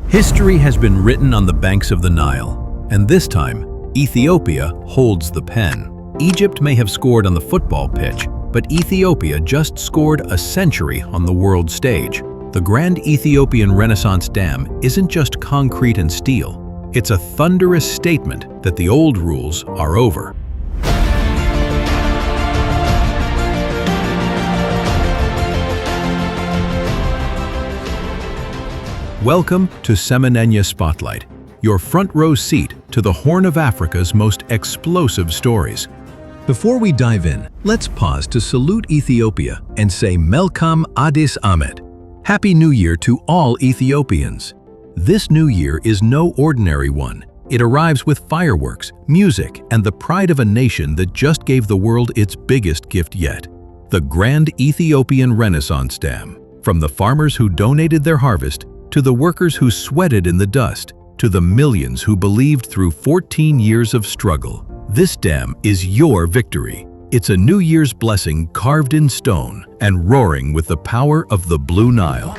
History has been written on the banks of the Nile, and this time, Ethiopia holds the pen. Egypt may have scored on the football pitch, but Ethiopia just scored a century on the world stage. The Grand Ethiopian Renaissance Dam isn't just concrete and steel. It's a thunderous statement that the old rules are over. Welcome to Semenenya Spotlight, your front row seat to the Horn of Africa's most explosive stories. Before we dive in, let's pause to salute Ethiopia and say Melkam Addis Amet. Happy New Year to all Ethiopians. This new year is no ordinary one. It arrives with fireworks, music, and the pride of a nation that just gave the world its biggest gift yet. The Grand Ethiopian Renaissance Dam. From the farmers who donated their harvest, to the workers who sweated in the dust, to the millions who believed through 14 years of struggle. This dam is your victory. It's a New Year's blessing carved in stone and roaring with the power of the Blue Nile.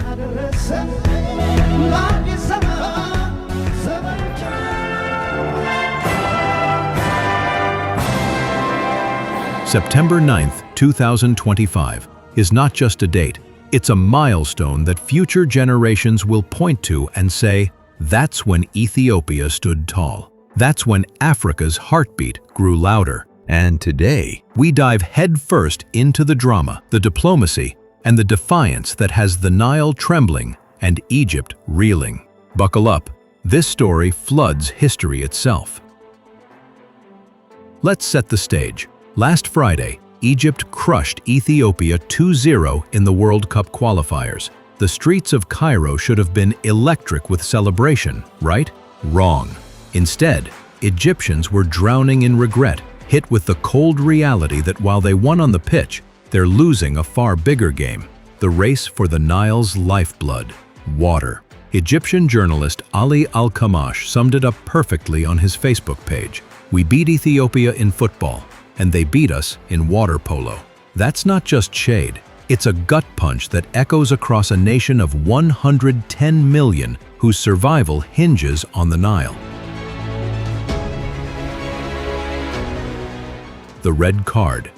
September 9th, 2025 is not just a date. It's a milestone that future generations will point to and say, that's when Ethiopia stood tall. That's when Africa's heartbeat grew louder. And today, we dive headfirst into the drama, the diplomacy, and the defiance that has the Nile trembling and Egypt reeling. Buckle up. This story floods history itself. Let's set the stage. Last Friday, Egypt crushed Ethiopia 2-0 in the World Cup qualifiers. The streets of Cairo should have been electric with celebration, right? Wrong. Instead, Egyptians were drowning in regret, hit with the cold reality that while they won on the pitch, they're losing a far bigger game, the race for the Nile's lifeblood, water. Egyptian journalist Ali Al-Kamash summed it up perfectly on his Facebook page. We beat Ethiopia in football, and they beat us in water polo. That's not just shade. It's a gut punch that echoes across a nation of 110 million whose survival hinges on the Nile. The red card.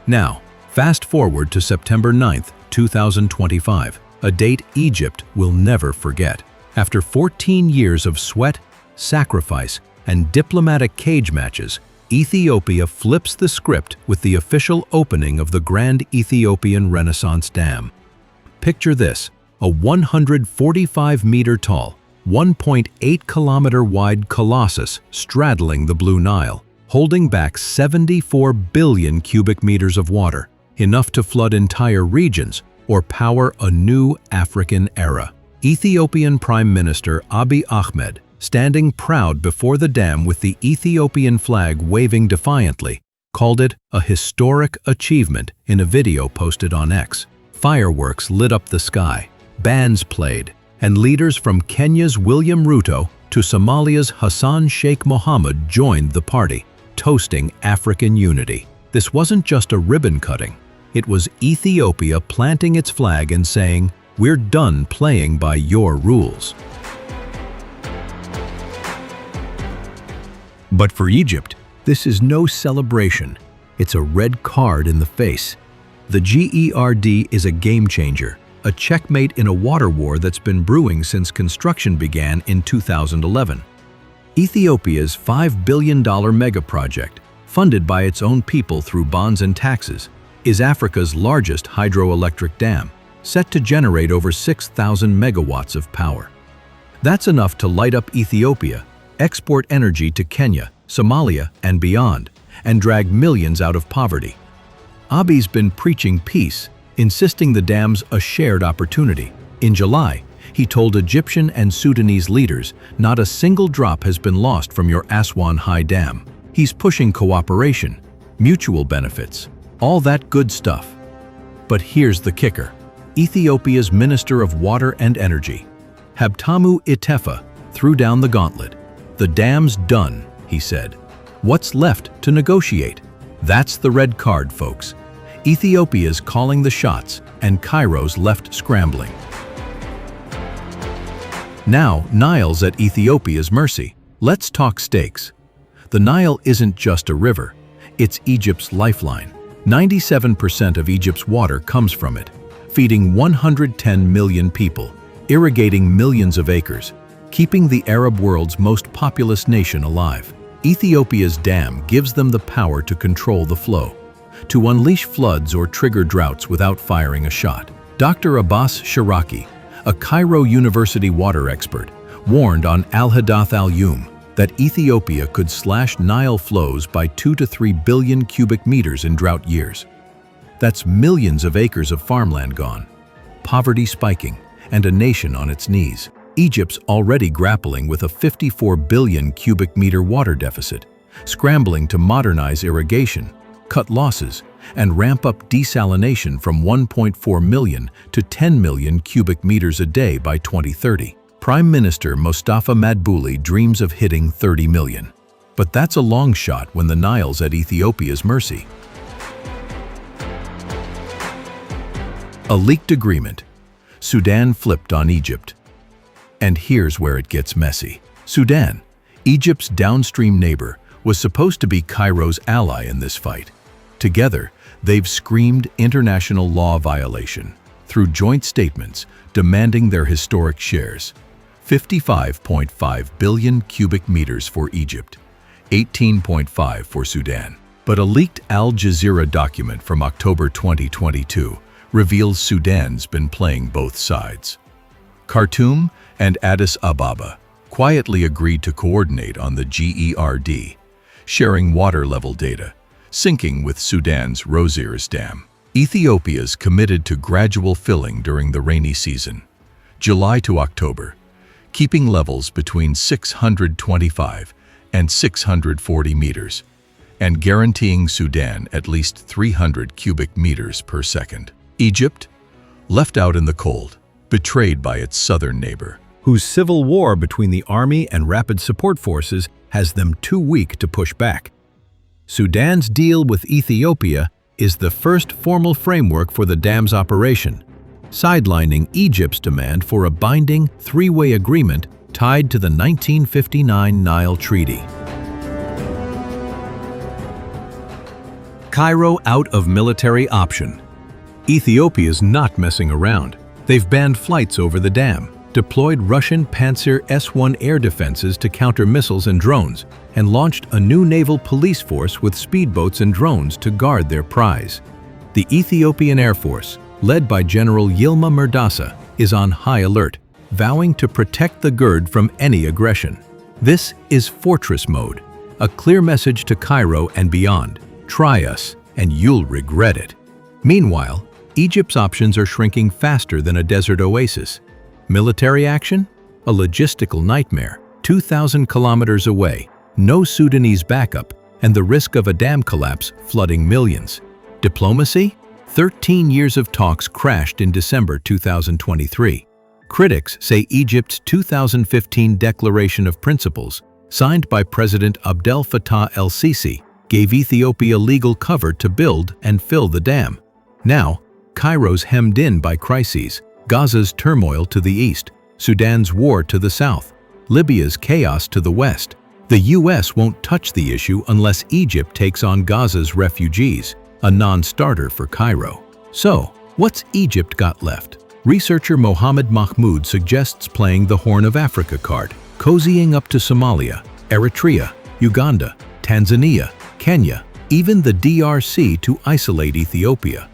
Now, fast forward to September 9th, 2025, a date Egypt will never forget. After 14 years of sweat, sacrifice, and diplomatic cage matches, Ethiopia flips the script with the official opening of the Grand Ethiopian Renaissance Dam. Picture this, a 145-meter-tall, 1.8-kilometer-wide colossus straddling the Blue Nile, holding back 74 billion cubic meters of water, enough to flood entire regions or power a new African era. Ethiopian Prime Minister Abiy Ahmed, standing proud before the dam with the Ethiopian flag waving defiantly, called it a historic achievement in a video posted on X. Fireworks lit up the sky, bands played, and leaders from Kenya's William Ruto to Somalia's Hassan Sheikh Mohammed joined the party, toasting African unity. This wasn't just a ribbon cutting. It was Ethiopia planting its flag and saying, "We're done playing by your rules." But for Egypt, this is no celebration. It's a red card in the face. The GERD is a game changer, a checkmate in a water war that's been brewing since construction began in 2011. Ethiopia's $5 billion mega project, funded by its own people through bonds and taxes, is Africa's largest hydroelectric dam, set to generate over 6,000 megawatts of power. That's enough to light up Ethiopia, export energy to Kenya, Somalia, and beyond, and drag millions out of poverty. Abiy's been preaching peace, insisting the dam's a shared opportunity. In July, he told Egyptian and Sudanese leaders, not a single drop has been lost from your Aswan High Dam. He's pushing cooperation, mutual benefits, all that good stuff. But here's the kicker. Ethiopia's Minister of Water and Energy, Habtamu Itefa, threw down the gauntlet. The dam's done, he said. What's left to negotiate? That's the red card, folks. Ethiopia's calling the shots, and Cairo's left scrambling. Now, Nile's at Ethiopia's mercy. Let's talk stakes. The Nile isn't just a river, it's Egypt's lifeline. 97% of Egypt's water comes from it, feeding 110 million people, irrigating millions of acres, keeping the Arab world's most populous nation alive. Ethiopia's dam gives them the power to control the flow, to unleash floods or trigger droughts without firing a shot. Dr. Abbas Sharaki, a Cairo University water expert, warned on Al-Hadath al-Yawm that Ethiopia could slash Nile flows by 2 to 3 billion cubic meters in drought years. That's millions of acres of farmland gone, poverty spiking, and a nation on its knees. Egypt's already grappling with a 54 billion cubic meter water deficit, scrambling to modernize irrigation, cut losses, and ramp up desalination from 1.4 million to 10 million cubic meters a day by 2030. Prime Minister Mustafa Madbouli dreams of hitting 30 million. But that's a long shot when the Nile's at Ethiopia's mercy. A leaked agreement. Sudan flipped on Egypt. And here's where it gets messy. Sudan, Egypt's downstream neighbor, was supposed to be Cairo's ally in this fight. Together, they've screamed international law violation through joint statements demanding their historic shares. 55.5 billion cubic meters for Egypt, 18.5 for Sudan. But a leaked Al Jazeera document from October 2022 reveals Sudan's been playing both sides. Khartoum and Addis Ababa quietly agreed to coordinate on the GERD, sharing water level data, syncing with Sudan's Rosiers Dam. Ethiopia's committed to gradual filling during the rainy season, July to October, keeping levels between 625 and 640 meters, and guaranteeing Sudan at least 300 cubic meters per second. Egypt, left out in the cold, betrayed by its southern neighbor, whose civil war between the army and rapid support forces has them too weak to push back. Sudan's deal with Ethiopia is the first formal framework for the dam's operation, sidelining Egypt's demand for a binding three-way agreement tied to the 1959 Nile Treaty. Cairo out of military option. Ethiopia's not messing around. They've banned flights over the dam, deployed Russian Panzer S-1 air defenses to counter missiles and drones, and launched a new naval police force with speedboats and drones to guard their prize. The Ethiopian Air Force, led by General Yilma Merdasa, is on high alert, vowing to protect the GERD from any aggression. This is fortress mode, a clear message to Cairo and beyond. Try us, and you'll regret it. Meanwhile, Egypt's options are shrinking faster than a desert oasis. Military action? A logistical nightmare. 2,000 kilometers away, no Sudanese backup, and the risk of a dam collapse flooding millions. Diplomacy? 13 years of talks crashed in December 2023. Critics say Egypt's 2015 Declaration of Principles, signed by President Abdel Fattah el-Sisi, gave Ethiopia legal cover to build and fill the dam. Now, Cairo's hemmed in by crises, Gaza's turmoil to the east, Sudan's war to the south, Libya's chaos to the west. The U.S. won't touch the issue unless Egypt takes on Gaza's refugees, a non-starter for Cairo. So, what's Egypt got left? Researcher Mohammed Mahmoud suggests playing the Horn of Africa card, cozying up to Somalia, Eritrea, Uganda, Tanzania, Kenya, even the DRC to isolate Ethiopia.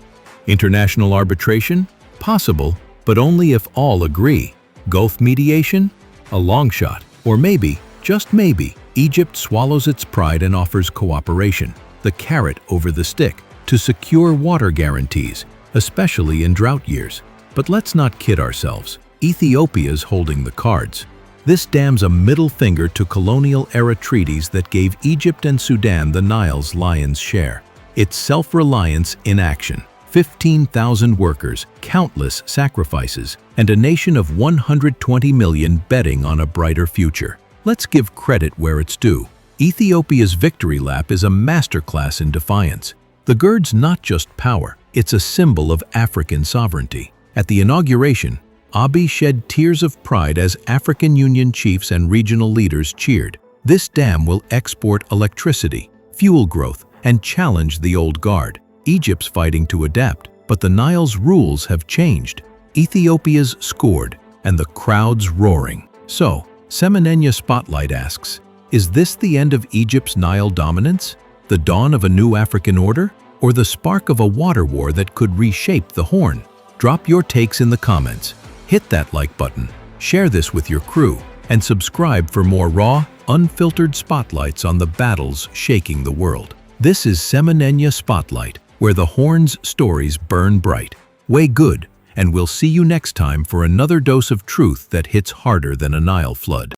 International arbitration? Possible, but only if all agree. Gulf mediation? A long shot. Or maybe, just maybe, Egypt swallows its pride and offers cooperation, the carrot over the stick, to secure water guarantees, especially in drought years. But let's not kid ourselves. Ethiopia's holding the cards. This dam's a middle finger to colonial-era treaties that gave Egypt and Sudan the Nile's lion's share. It's self-reliance in action. 15,000 workers, countless sacrifices, and a nation of 120 million betting on a brighter future. Let's give credit where it's due. Ethiopia's victory lap is a masterclass in defiance. The GERD's not just power, it's a symbol of African sovereignty. At the inauguration, Abiy shed tears of pride as African Union chiefs and regional leaders cheered. This dam will export electricity, fuel growth, and challenge the old guard. Egypt's fighting to adapt, but the Nile's rules have changed. Ethiopia's scored, and the crowd's roaring. So, Semenenya Spotlight asks, is this the end of Egypt's Nile dominance? The dawn of a new African order? Or the spark of a water war that could reshape the Horn? Drop your takes in the comments. Hit that like button, share this with your crew, and subscribe for more raw, unfiltered spotlights on the battles shaking the world. This is Semenenya Spotlight, where the Horn's stories burn bright. Way good, and we'll see you next time for another dose of truth that hits harder than a Nile flood.